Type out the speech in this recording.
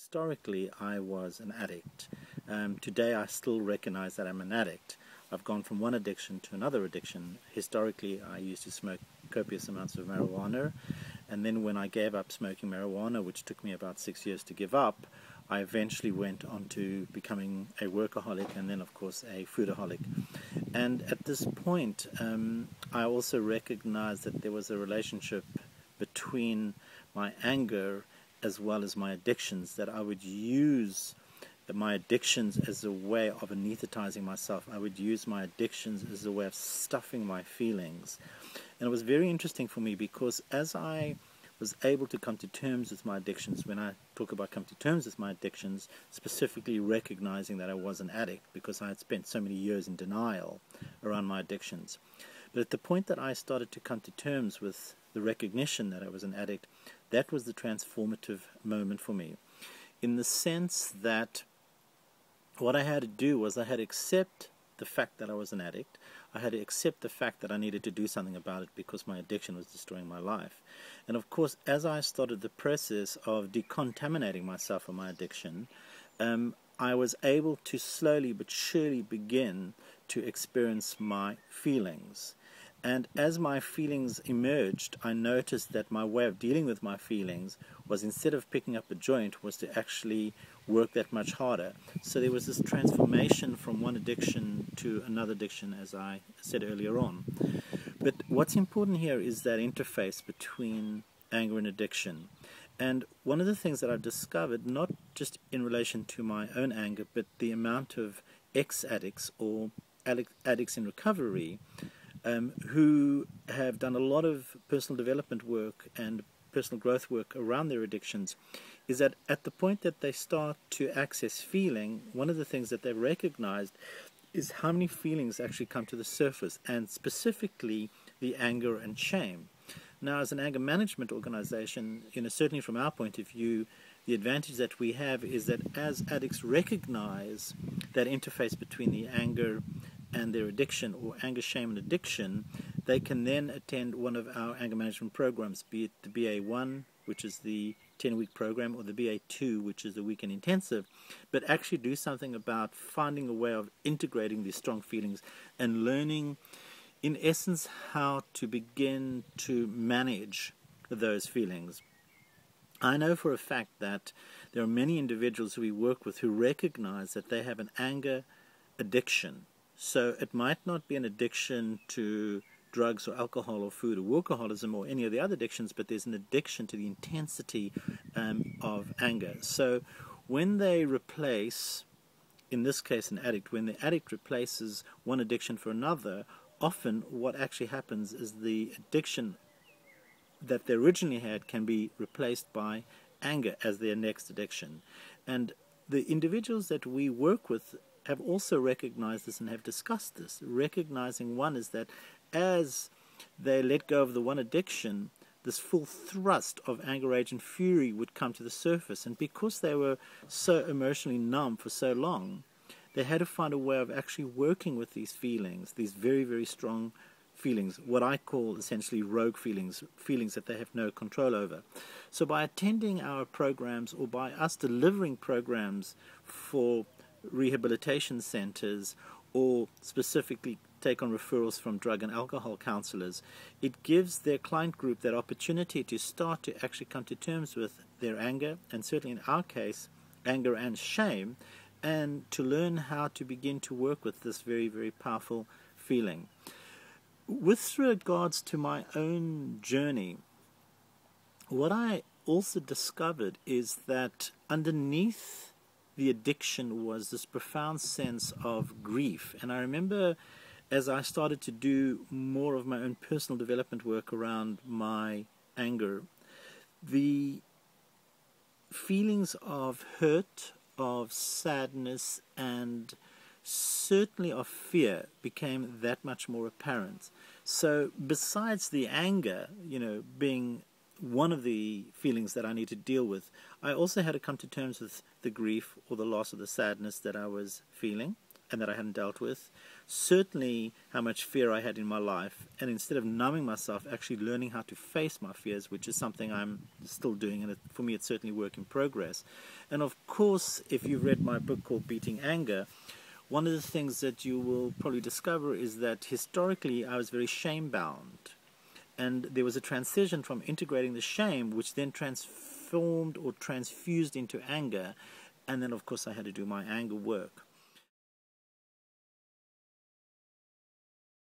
historically I was an addict. Today I still recognize that I'm an addict. I've gone from one addiction to another addiction. Historically I used to smoke copious amounts of marijuana, and then when I gave up smoking marijuana, which took me about 6 years to give up, I eventually went on to becoming a workaholic and then of course a foodaholic. And at this point I also recognized that there was a relationship between my anger as well as my addictions, that I would use my addictions as a way of anesthetizing myself. I would use my addictions as a way of stuffing my feelings. And it was very interesting for me because as I was able to come to terms with my addictions, when I talk about come to terms with my addictions, specifically recognizing that I was an addict because I had spent so many years in denial around my addictions. But at the point that I started to come to terms with the recognition that I was an addict, that was the transformative moment for me, in the sense that what I had to do was I had to accept the fact that I was an addict. I had to accept the fact that I needed to do something about it because my addiction was destroying my life. And of course, as I started the process of decontaminating myself from my addiction, I was able to slowly but surely begin to experience my feelings. And as my feelings emerged, I noticed that my way of dealing with my feelings was, instead of picking up a joint, was to actually work that much harder. So there was this transformation from one addiction to another addiction, as I said earlier on. But what's important here is that interface between anger and addiction. And one of the things that I've discovered, not just in relation to my own anger, but the amount of ex-addicts or addicts in recovery who have done a lot of personal development work and personal growth work around their addictions, is that at the point that they start to access feeling, one of the things that they've recognized is how many feelings actually come to the surface, and specifically the anger and shame. Now, as an anger management organization, certainly from our point of view, the advantage that we have is that as addicts recognize that interface between the anger and their addiction, or anger, shame, and addiction, they can then attend one of our anger management programs, be it the BA1, which is the 10-week program, or the BA2, which is the weekend intensive, but actually do something about finding a way of integrating these strong feelings and learning, in essence, how to begin to manage those feelings. I know for a fact that there are many individuals who we work with who recognize that they have an anger addiction. So it might not be an addiction to drugs or alcohol or food or workaholism or any of the other addictions, but there's an addiction to the intensity of anger. So when they replace, in this case an addict, when the addict replaces one addiction for another, often what actually happens is the addiction that they originally had can be replaced by anger as their next addiction. And the individuals that we work with have also recognized this and have discussed this, recognizing one is that as they let go of the one addiction, this full thrust of anger, rage, and fury would come to the surface. And because they were so emotionally numb for so long, they had to find a way of actually working with these feelings, these very, very strong feelings, what I call essentially rogue feelings, feelings that they have no control over. So by attending our programs, or by us delivering programs for rehabilitation centers, or specifically take on referrals from drug and alcohol counselors, it gives their client group that opportunity to start to actually come to terms with their anger, and certainly in our case, anger and shame, and to learn how to begin to work with this very, very powerful feeling. With regards to my own journey, what I also discovered is that underneath the addiction was this profound sense of grief. And I remember as I started to do more of my own personal development work around my anger, the feelings of hurt, of sadness, and certainly of fear became that much more apparent. So besides the anger, being one of the feelings that I need to deal with, I also had to come to terms with the grief or the loss or the sadness that I was feeling. and that I hadn't dealt with. Certainly how much fear I had in my life, and instead of numbing myself, actually learning how to face my fears, which is something I'm still doing, and for me it's certainly work in progress. And of course, if you've read my book called Beating Anger, one of the things that you will probably discover is that historically I was very shame-bound. And there was a transition from integrating the shame, which then transformed or transfused into anger. And then, of course, I had to do my anger work.